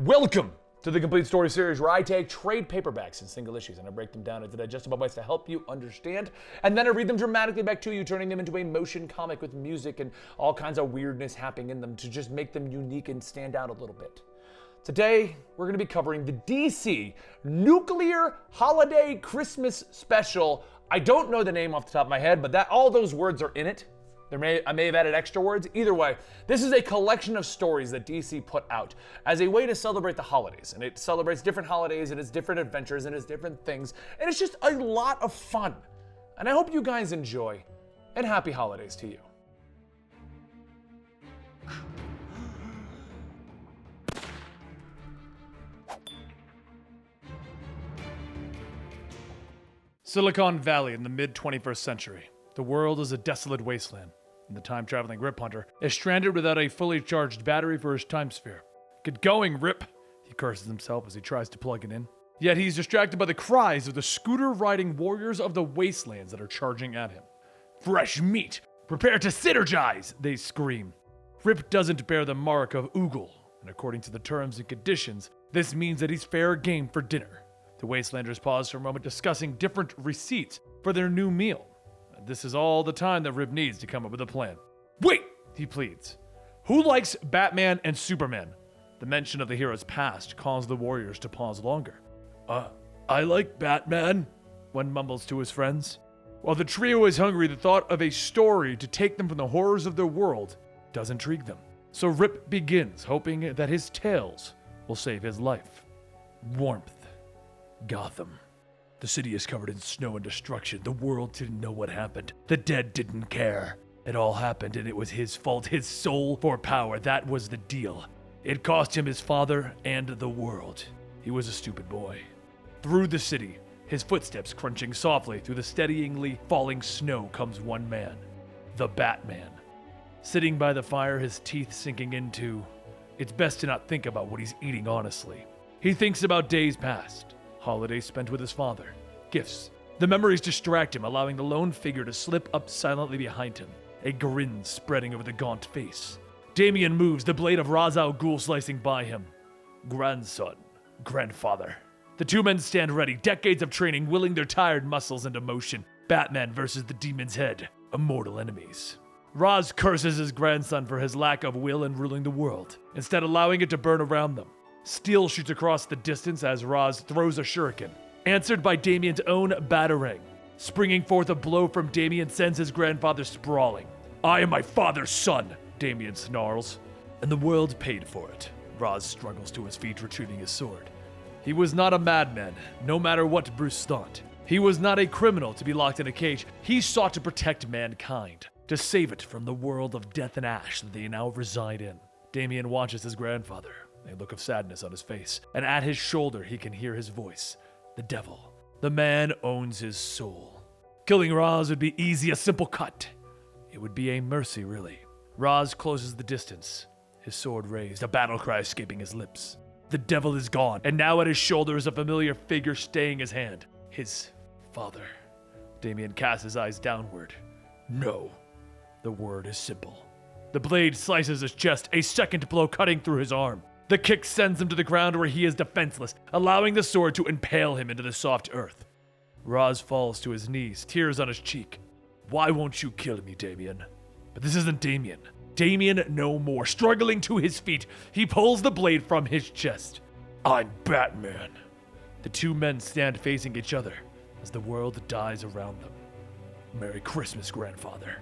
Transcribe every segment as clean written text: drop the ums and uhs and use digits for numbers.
Welcome to the Complete Story series, where I take trade paperbacks and single issues and I break them down into digestible bites to help you understand, and then I read them dramatically back to you, turning them into a motion comic with music and all kinds of weirdness happening in them to just make them unique and stand out a little bit. Today, we're going to be covering the DC Nuclear Holiday Christmas Special. I don't know the name off the top of my head, but all those words are in it. I may have added extra words. Either way, this is a collection of stories that DC put out as a way to celebrate the holidays. And it celebrates different holidays and its different adventures and its different things. And it's just a lot of fun. And I hope you guys enjoy. And happy holidays to you. Silicon Valley in the mid-21st century. The world is a desolate wasteland, and the time-traveling Rip Hunter is stranded without a fully charged battery for his time sphere. Get going, Rip, he curses himself as he tries to plug it in. Yet he's distracted by the cries of the scooter-riding warriors of the wastelands that are charging at him. Fresh meat! Prepare to synergize! They scream. Rip doesn't bear the mark of Oogle, and according to the terms and conditions, this means that he's fair game for dinner. The Wastelanders pause for a moment, discussing different receipts for their new meal. This is all the time that Rip needs to come up with a plan. Wait, he pleads. Who likes Batman and Superman? The mention of the hero's past calls the warriors to pause longer. I like Batman, one mumbles to his friends. While the trio is hungry, the thought of a story to take them from the horrors of their world does intrigue them. So Rip begins, hoping that his tales will save his life. Warmth. Gotham. The city is covered in snow and destruction. The world didn't know what happened. The dead didn't care. It all happened and it was his fault. His soul for power. That was the deal. It cost him his father and the world. He was a stupid boy. Through the city, his footsteps crunching softly through the steadyingly falling snow, comes one man. The Batman. Sitting by the fire, his teeth sinking into... It's best to not think about what he's eating, honestly. He thinks about days past. Holidays spent with his father. Gifts. The memories distract him, allowing the lone figure to slip up silently behind him, a grin spreading over the gaunt face. Damian moves, the blade of Ra's al Ghul slicing by him. Grandson. Grandfather. The two men stand ready, decades of training willing their tired muscles into motion. Batman versus the demon's head. Immortal enemies. Ra's curses his grandson for his lack of will in ruling the world, instead allowing it to burn around them. Steel shoots across the distance as Ra's throws a shuriken, answered by Damian's own batarang. Springing forth a blow from Damian sends his grandfather sprawling. I am my father's son, Damian snarls. And the world paid for it. Ra's struggles to his feet, retrieving his sword. He was not a madman, no matter what Bruce thought. He was not a criminal to be locked in a cage. He sought to protect mankind, to save it from the world of death and ash that they now reside in. Damian watches his grandfather, a look of sadness on his face, and at his shoulder he can hear his voice. The devil. The man owns his soul. Killing Ra's would be easy, a simple cut. It would be a mercy, really. Ra's closes the distance, his sword raised, a battle cry escaping his lips. The devil is gone, and now at his shoulder is a familiar figure staying his hand. His father. Damian casts his eyes downward. No. The word is simple. The blade slices his chest, a second blow cutting through his arm. The kick sends him to the ground where he is defenseless, allowing the sword to impale him into the soft earth. Ra's falls to his knees, tears on his cheek. Why won't you kill me, Damian? But this isn't Damian. Damian no more. Struggling to his feet, he pulls the blade from his chest. I'm Batman. The two men stand facing each other as the world dies around them. Merry Christmas, grandfather.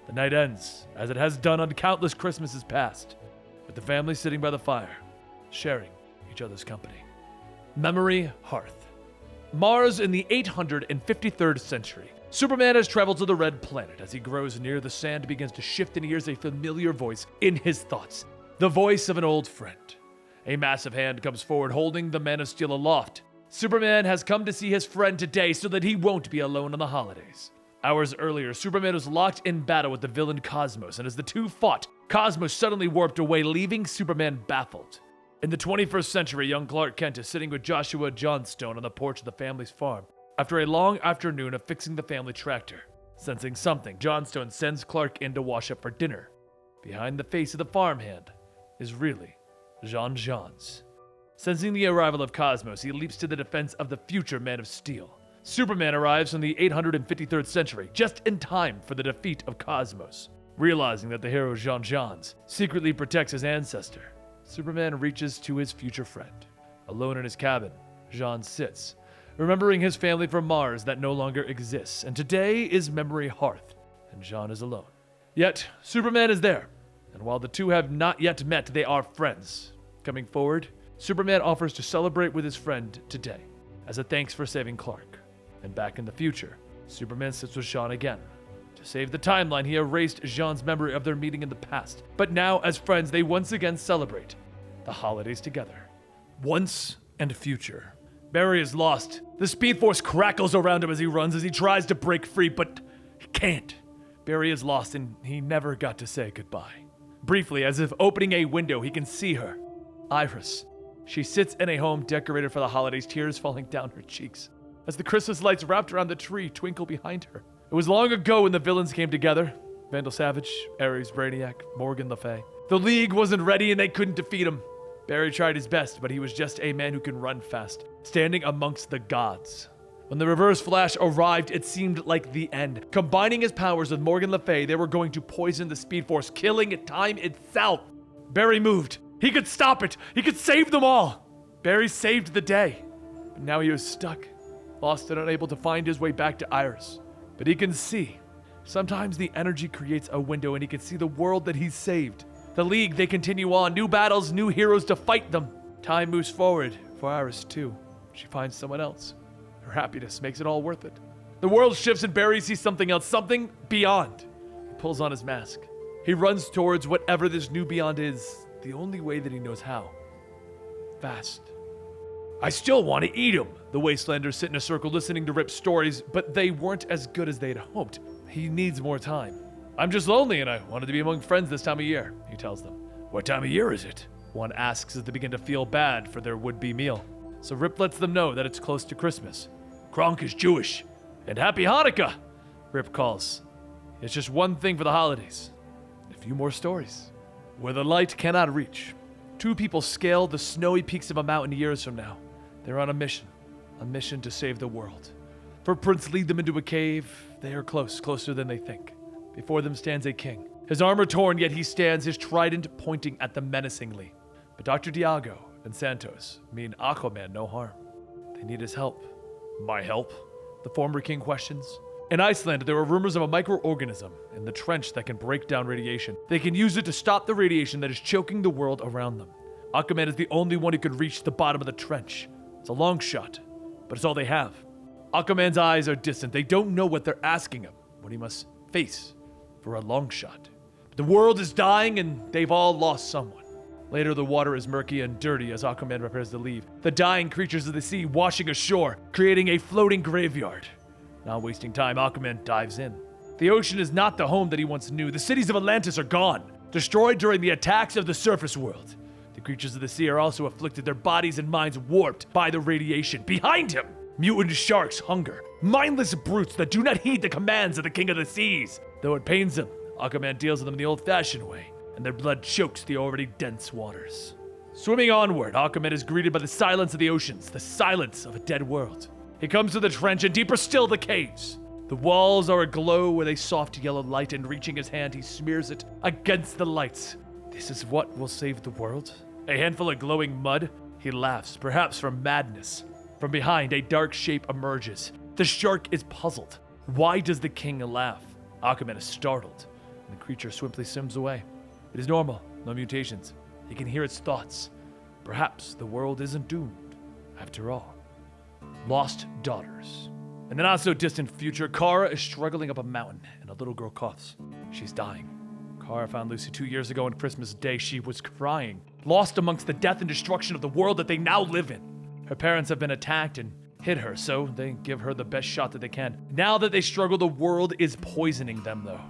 The night ends, as it has done on countless Christmases past, with the family sitting by the fire, sharing each other's company. Memory Hearth. Mars in the 853rd century. Superman has traveled to the Red Planet. As he grows near, the sand begins to shift and he hears a familiar voice in his thoughts. The voice of an old friend. A massive hand comes forward, holding the Man of Steel aloft. Superman has come to see his friend today so that he won't be alone on the holidays. Hours earlier, Superman was locked in battle with the villain Cosmos, and as the two fought, Cosmos suddenly warped away, leaving Superman baffled. In the 21st century, young Clark Kent is sitting with Joshua Johnstone on the porch of the family's farm, after a long afternoon of fixing the family tractor. Sensing something, Johnstone sends Clark in to wash up for dinner. Behind the face of the farmhand is really Jean Jeans. Sensing the arrival of Cosmos, he leaps to the defense of the future Man of Steel. Superman arrives from the 853rd century, just in time for the defeat of Cosmos. Realizing that the hero Jean secretly protects his ancestor, Superman reaches to his future friend. Alone in his cabin, Jean sits, remembering his family from Mars that no longer exists, and today is memory hearth, and Jean is alone. Yet, Superman is there, and while the two have not yet met, they are friends. Coming forward, Superman offers to celebrate with his friend today, as a thanks for saving Clark. And back in the future, Superman sits with Jean again. To save the timeline, he erased Jean's memory of their meeting in the past, but now, as friends, they once again celebrate the holidays together. Once and future. Barry is lost. The Speed Force crackles around him as he runs, as he tries to break free, but he can't. Barry is lost, and he never got to say goodbye. Briefly, as if opening a window, he can see her. Iris. She sits in a home decorated for the holidays, tears falling down her cheeks, as the Christmas lights wrapped around the tree twinkle behind her. It was long ago when the villains came together. Vandal Savage, Ares Brainiac, Morgan Le Fay. The League wasn't ready and they couldn't defeat him. Barry tried his best, but he was just a man who can run fast, standing amongst the gods. When the Reverse Flash arrived, it seemed like the end. Combining his powers with Morgan Le Fay, they were going to poison the Speed Force, killing time itself. Barry moved. He could stop it. He could save them all. Barry saved the day. But now he was stuck, lost and unable to find his way back to Iris. But he can see. Sometimes the energy creates a window and he can see the world that he saved. The League, they continue on. New battles, new heroes to fight them. Time moves forward for Iris too. She finds someone else. Her happiness makes it all worth it. The world shifts and Barry sees something else, something beyond. He pulls on his mask. He runs towards whatever this new beyond is, the only way that he knows how. Fast. I still want to eat him. The Wastelanders sit in a circle listening to Rip's stories, but they weren't as good as they'd hoped. He needs more time. I'm just lonely and I wanted to be among friends this time of year, he tells them. What time of year is it? One asks as they begin to feel bad for their would-be meal. So Rip lets them know that it's close to Christmas. Kronk is Jewish. And Happy Hanukkah, Rip calls. It's just one thing for the holidays. A few more stories. Where the light cannot reach. Two people scale the snowy peaks of a mountain years from now. They're on a mission to save the world. Footprints lead them into a cave. They are close, closer than they think. Before them stands a king. His armor torn, yet he stands, his trident pointing at them menacingly. But Dr. Diago and Santos mean Aquaman no harm. They need his help. My help? The former king questions. In Iceland, there are rumors of a microorganism in the trench that can break down radiation. They can use it to stop the radiation that is choking the world around them. Aquaman is the only one who could reach the bottom of the trench. It's a long shot, but it's all they have. Aquaman's eyes are distant. They don't know what they're asking him, what he must face for a long shot. But the world is dying and they've all lost someone. Later, the water is murky and dirty as Aquaman prepares to leave. The dying creatures of the sea washing ashore, creating a floating graveyard. Not wasting time, Aquaman dives in. The ocean is not the home that he once knew. The cities of Atlantis are gone, destroyed during the attacks of the surface world. The creatures of the sea are also afflicted, their bodies and minds warped by the radiation. Behind him, mutant sharks hunger, mindless brutes that do not heed the commands of the King of the Seas. Though it pains him, Aquaman deals with them the old-fashioned way, and their blood chokes the already dense waters. Swimming onward, Aquaman is greeted by the silence of the oceans, the silence of a dead world. He comes to the trench, and deeper still the caves. The walls are aglow with a soft yellow light, and reaching his hand, he smears it against the lights. This is what will save the world? A handful of glowing mud? He laughs, perhaps from madness. From behind, a dark shape emerges. The shark is puzzled. Why does the king laugh? Aquaman is startled, and the creature swiftly swims away. It is normal, no mutations. He can hear its thoughts. Perhaps the world isn't doomed, after all. Lost daughters. In the not-so-distant future, Kara is struggling up a mountain, and a little girl coughs. She's dying. Kara found Lucy 2 years ago on Christmas Day. She was crying, lost amongst the death and destruction of the world that they now live in. Her parents have been attacked and hid her, so they give her the best shot that they can. Now that they struggle, the world is poisoning them, though.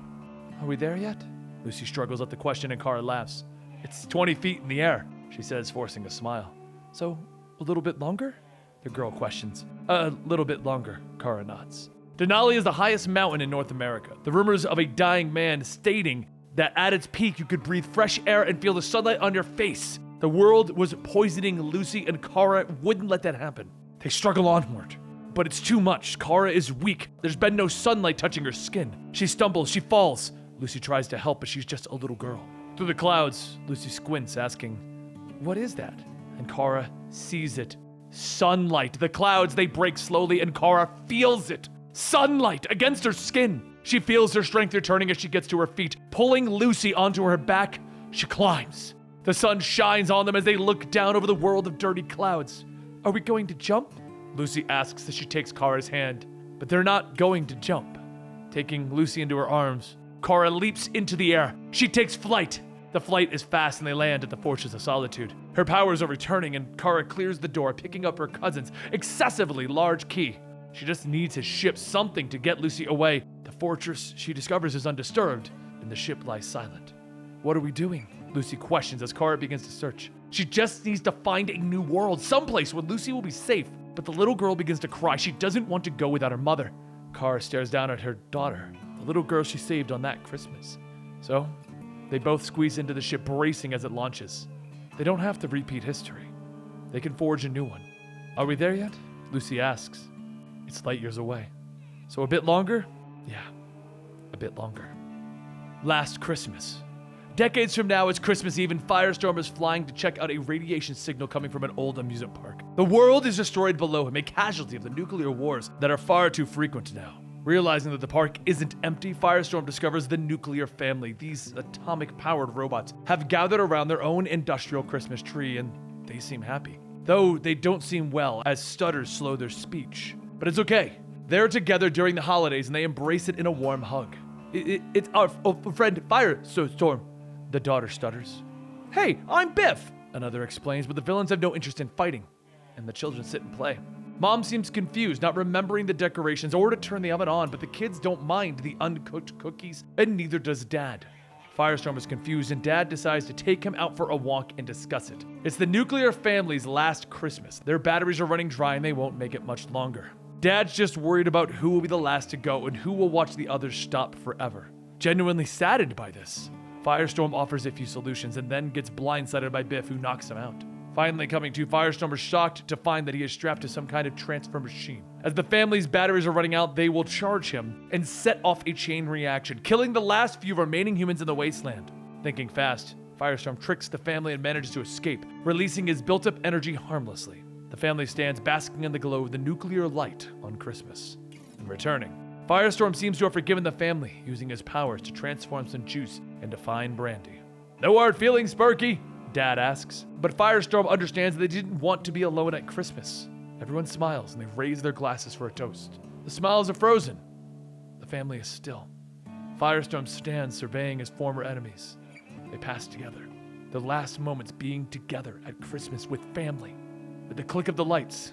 Are we there yet? Lucy struggles at the question, and Kara laughs. It's 20 feet in the air, she says, forcing a smile. So, a little bit longer? The girl questions. A little bit longer, Kara nods. Denali is the highest mountain in North America. The rumors of a dying man stating that at its peak you could breathe fresh air and feel the sunlight on your face The world was poisoning Lucy, and Kara wouldn't let that happen. They struggle onward. But it's too much. Kara is weak. There's been no sunlight touching her skin. She stumbles, she falls. Lucy tries to help, but she's just a little girl. Through the clouds, Lucy squints, asking, "What is that?" And Kara sees it. Sunlight. The clouds, they break slowly, and Kara feels it. Sunlight against her skin. She feels her strength returning as she gets to her feet. Pulling Lucy onto her back, she climbs. The sun shines on them as they look down over the world of dirty clouds. "Are we going to jump?" Lucy asks as she takes Kara's hand. But they're not going to jump. Taking Lucy into her arms, Kara leaps into the air. She takes flight. The flight is fast and they land at the Fortress of Solitude. Her powers are returning and Kara clears the door, picking up her cousin's excessively large key. She just needs his ship, something to get Lucy away. The fortress, she discovers, is undisturbed, and the ship lies silent. "What are we doing?" Lucy questions as Kara begins to search. She just needs to find a new world, someplace where Lucy will be safe. But the little girl begins to cry. She doesn't want to go without her mother. Kara stares down at her daughter, the little girl she saved on that Christmas. So, they both squeeze into the ship, bracing as it launches. They don't have to repeat history. They can forge a new one. "Are we there yet?" Lucy asks. It's light years away. "So a bit longer?" "Yeah, a bit longer." Last Christmas. Decades from now, it's Christmas Eve, and Firestorm is flying to check out a radiation signal coming from an old amusement park. The world is destroyed below him, a casualty of the nuclear wars that are far too frequent now. Realizing that the park isn't empty, Firestorm discovers the nuclear family. These atomic-powered robots have gathered around their own industrial Christmas tree, and they seem happy. Though they don't seem well, as stutters slow their speech. But it's okay. They're together during the holidays, and they embrace it in a warm hug. It's our friend Firestorm," the daughter stutters. "Hey, I'm Biff," another explains, but the villains have no interest in fighting, and the children sit and play. Mom seems confused, not remembering the decorations or to turn the oven on, but the kids don't mind the uncooked cookies, and neither does Dad. Firestorm is confused, and Dad decides to take him out for a walk and discuss it. It's the nuclear family's last Christmas. Their batteries are running dry, and they won't make it much longer. Dad's just worried about who will be the last to go and who will watch the others stop forever. Genuinely saddened by this, Firestorm offers a few solutions and then gets blindsided by Biff, who knocks him out. Finally coming to, Firestorm is shocked to find that he is strapped to some kind of transfer machine. As the family's batteries are running out, they will charge him and set off a chain reaction, killing the last few remaining humans in the wasteland. Thinking fast, Firestorm tricks the family and manages to escape, releasing his built-up energy harmlessly. The family stands basking in the glow of the nuclear light on Christmas. And returning, Firestorm seems to have forgiven the family, using his powers to transform some juice into fine brandy. "No hard feelings, Sparky?" Dad asks. But Firestorm understands that they didn't want to be alone at Christmas. Everyone smiles and they raise their glasses for a toast. The smiles are frozen. The family is still. Firestorm stands surveying his former enemies. They pass together, their last moments being together at Christmas with family. With the click of the lights,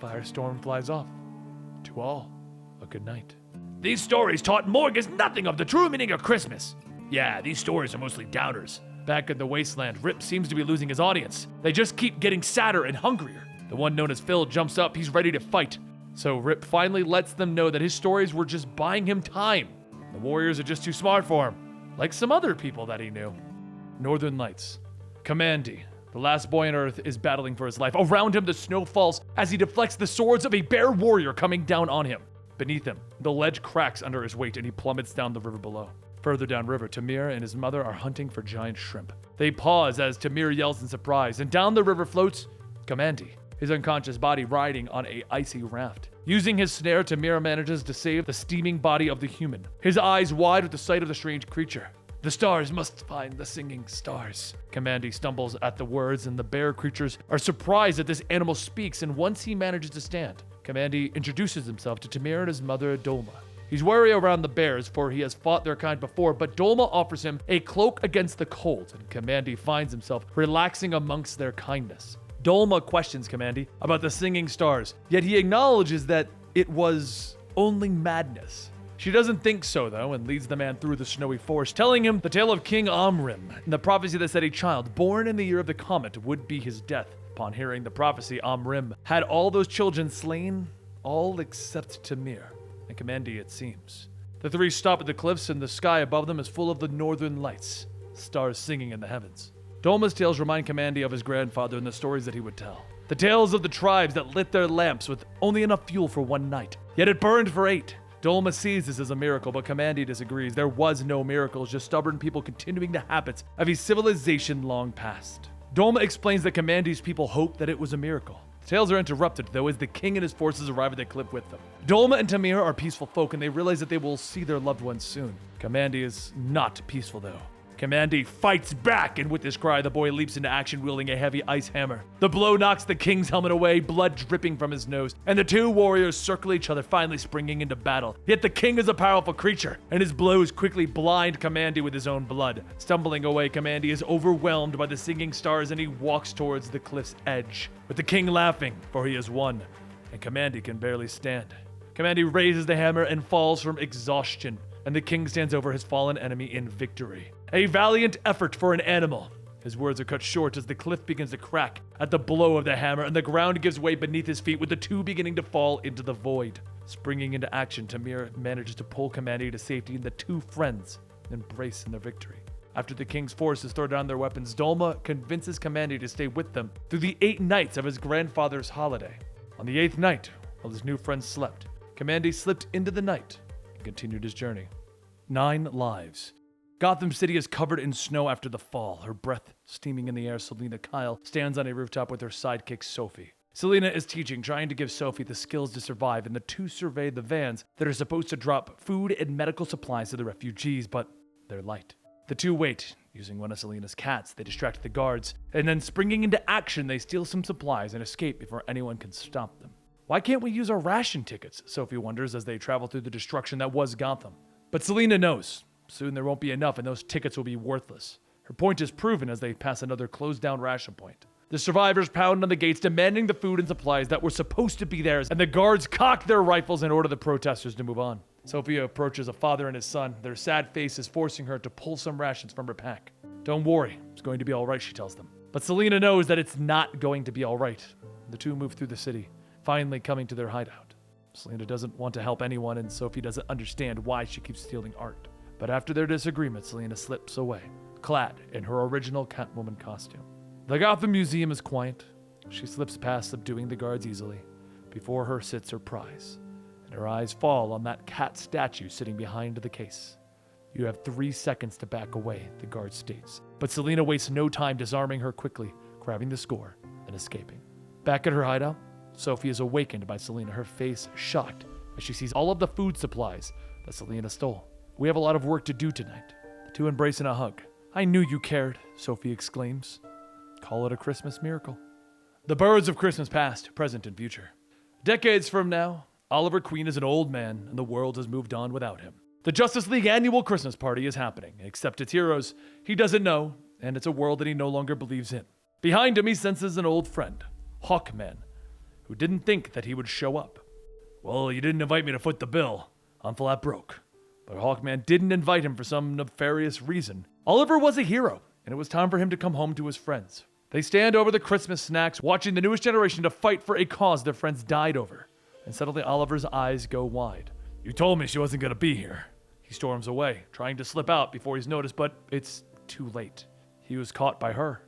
Firestorm flies off. To all, a good night. "These stories taught Morgus nothing of the true meaning of Christmas." "Yeah, these stories are mostly doubters." Back in the wasteland, Rip seems to be losing his audience. They just keep getting sadder and hungrier. The one known as Phil jumps up, he's ready to fight. So Rip finally lets them know that his stories were just buying him time. The warriors are just too smart for him, like some other people that he knew. Northern Lights. Kamandi, the last boy on Earth, is battling for his life. Around him, the snow falls as he deflects the swords of a bear warrior coming down on him. Beneath him, the ledge cracks under his weight and he plummets down the river below. Further downriver, Tamir and his mother are hunting for giant shrimp. They pause as Tamir yells in surprise, and down the river floats Kamandi, his unconscious body riding on a icy raft. Using his snare, Tamir manages to save the steaming body of the human, his eyes wide with the sight of the strange creature. "The stars must find the singing stars." Kamandi stumbles at the words, and the bear creatures are surprised that this animal speaks, and once he manages to stand, Kamandi introduces himself to Tamir and his mother, Dolma. He's wary around the bears, for he has fought their kind before, but Dolma offers him a cloak against the cold, and Kamandi finds himself relaxing amongst their kindness. Dolma questions Kamandi about the singing stars, yet he acknowledges that it was only madness. She doesn't think so, though, and leads the man through the snowy forest, telling him the tale of King Amrim, and the prophecy that said a child born in the year of the comet would be his death. Upon hearing the prophecy, Amrim had all those children slain, all except Tamir, and Kamandi, it seems. The three stop at the cliffs, and the sky above them is full of the northern lights, stars singing in the heavens. Dolma's tales remind Kamandi of his grandfather and the stories that he would tell. The tales of the tribes that lit their lamps with only enough fuel for one night, yet it burned for 8. Dolma sees this as a miracle, but Kamandi disagrees. There was no miracles, just stubborn people continuing the habits of a civilization long past. Dolma explains that Kamandi's people hope that it was a miracle. The tales are interrupted, though, as the king and his forces arrive at the cliff with them. Dolma and Tamir are peaceful folk, and they realize that they will see their loved ones soon. Kamandi is not peaceful, though. Kamandi fights back, and with this cry, the boy leaps into action wielding a heavy ice hammer. The blow knocks the king's helmet away, blood dripping from his nose, and the two warriors circle each other, finally springing into battle. Yet the king is a powerful creature, and his blows quickly blind Kamandi with his own blood. Stumbling away, Kamandi is overwhelmed by the singing stars, and he walks towards the cliff's edge, with the king laughing, for he has won, and Kamandi can barely stand. Kamandi raises the hammer and falls from exhaustion, and the king stands over his fallen enemy in victory. A valiant effort for an animal. His words are cut short as the cliff begins to crack at the blow of the hammer, and the ground gives way beneath his feet, with the two beginning to fall into the void. Springing into action, Tamir manages to pull Kamandi to safety, and the two friends embrace in their victory. After the king's forces throw down their weapons, Dolma convinces Kamandi to stay with them through the 8 nights of his grandfather's holiday. On the 8th night, while his new friends slept, Kamandi slipped into the night and continued his journey. 9 lives. Gotham City is covered in snow after the fall, her breath steaming in the air. Selina Kyle stands on a rooftop with her sidekick Sophie. Selina is teaching, trying to give Sophie the skills to survive, and the two survey the vans that are supposed to drop food and medical supplies to the refugees, but they're light. The two wait. Using one of Selina's cats, they distract the guards, and then springing into action, they steal some supplies and escape before anyone can stop them. Why can't we use our ration tickets? Sophie wonders as they travel through the destruction that was Gotham. But Selina knows. Soon there won't be enough, and those tickets will be worthless. Her point is proven as they pass another closed-down ration point. The survivors pound on the gates, demanding the food and supplies that were supposed to be theirs, and the guards cock their rifles and order the protesters to move on. Sophia approaches a father and his son, their sad faces forcing her to pull some rations from her pack. Don't worry, it's going to be all right, she tells them. But Selina knows that it's not going to be all right. The two move through the city, finally coming to their hideout. Selina doesn't want to help anyone, and Sophie doesn't understand why she keeps stealing art. But after their disagreement, Selina slips away, clad in her original Catwoman costume. The Gotham Museum is quiet. She slips past, subduing the guards easily. Before her sits her prize, and her eyes fall on that cat statue sitting behind the case. You have 3 seconds to back away, the guard states. But Selina wastes no time, disarming her quickly, grabbing the score, and escaping. Back at her hideout, Sophie is awakened by Selina, her face shocked as she sees all of the food supplies that Selina stole. We have a lot of work to do tonight. The two embrace in a hug. I knew you cared, Sophie exclaims. Call it a Christmas miracle. The birds of Christmas past, present, and future. Decades from now, Oliver Queen is an old man, and the world has moved on without him. The Justice League annual Christmas party is happening, except its heroes he doesn't know, and it's a world that he no longer believes in. Behind him, he senses an old friend, Hawkman, who didn't think that he would show up. Well, you didn't invite me to foot the bill. I'm flat broke. But Hawkman didn't invite him for some nefarious reason. Oliver was a hero, and it was time for him to come home to his friends. They stand over the Christmas snacks, watching the newest generation to fight for a cause their friends died over. And suddenly Oliver's eyes go wide. You told me she wasn't going to be here. He storms away, trying to slip out before he's noticed, but it's too late. He was caught by her,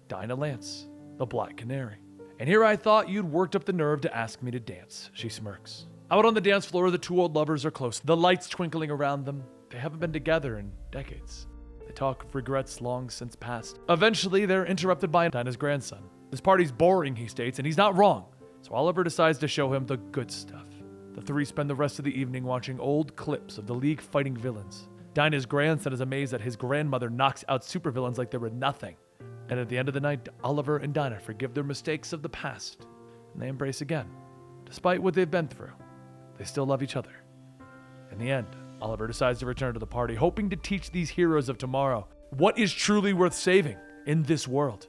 Dinah Lance, the Black Canary. And here I thought you'd worked up the nerve to ask me to dance, she smirks. Out on the dance floor, the two old lovers are close, the lights twinkling around them. They haven't been together in decades. They talk of regrets long since past. Eventually, they're interrupted by Dinah's grandson. This party's boring, he states, and he's not wrong. So Oliver decides to show him the good stuff. The three spend the rest of the evening watching old clips of the League fighting villains. Dinah's grandson is amazed that his grandmother knocks out supervillains like they were nothing. And at the end of the night, Oliver and Dinah forgive their mistakes of the past, and they embrace again. Despite what they've been through, they still love each other. In the end, Oliver decides to return to the party, hoping to teach these heroes of tomorrow what is truly worth saving in this world.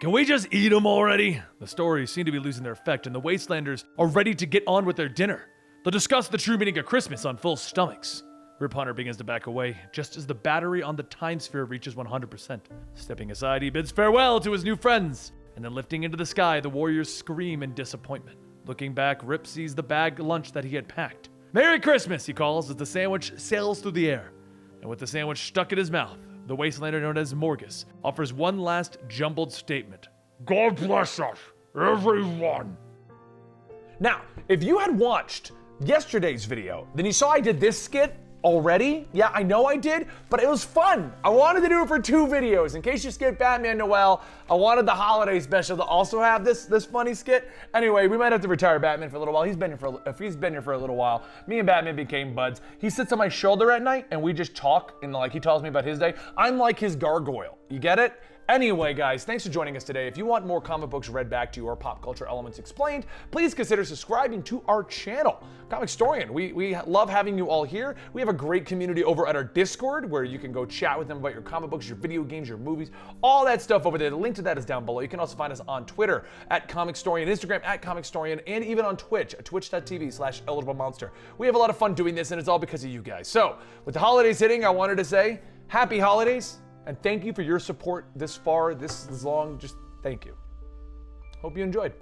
Can we just eat them already? The stories seem to be losing their effect, and the Wastelanders are ready to get on with their dinner. They'll discuss the true meaning of Christmas on full stomachs. Rip Hunter begins to back away, just as the battery on the time sphere reaches 100%. Stepping aside, he bids farewell to his new friends, and then lifting into the sky, the warriors scream in disappointment. Looking back, Rip sees the bag lunch that he had packed. Merry Christmas, he calls as the sandwich sails through the air. And with the sandwich stuck in his mouth, the Wastelander known as Morgus, offers one last jumbled statement. God bless us, everyone. Now, if you had watched yesterday's video, then you saw I did this skit already. Yeah, I know I did, but it was fun. I wanted to do it for 2 videos. In case you skipped Batman Noel, I wanted the holiday special to also have this funny skit. Anyway, we might have to retire Batman for a little while. He's been here for a little while. Me and Batman became buds. He sits on my shoulder at night and we just talk and like he tells me about his day. I'm like his gargoyle. You get it? Anyway, guys, thanks for joining us today. If you want more comic books read back to you or pop culture elements explained, please consider subscribing to our channel, Comicstorian. We love having you all here. We have a great community over at our Discord where you can go chat with them about your comic books, your video games, your movies, all that stuff over there. The link to that is down below. You can also find us on Twitter at Comicstorian, Instagram at Comicstorian, and even on Twitch at twitch.tv/eligible monster. We have a lot of fun doing this, and it's all because of you guys. So, with the holidays hitting, I wanted to say happy holidays. And thank you for your support this far, this long. Just thank you. Hope you enjoyed.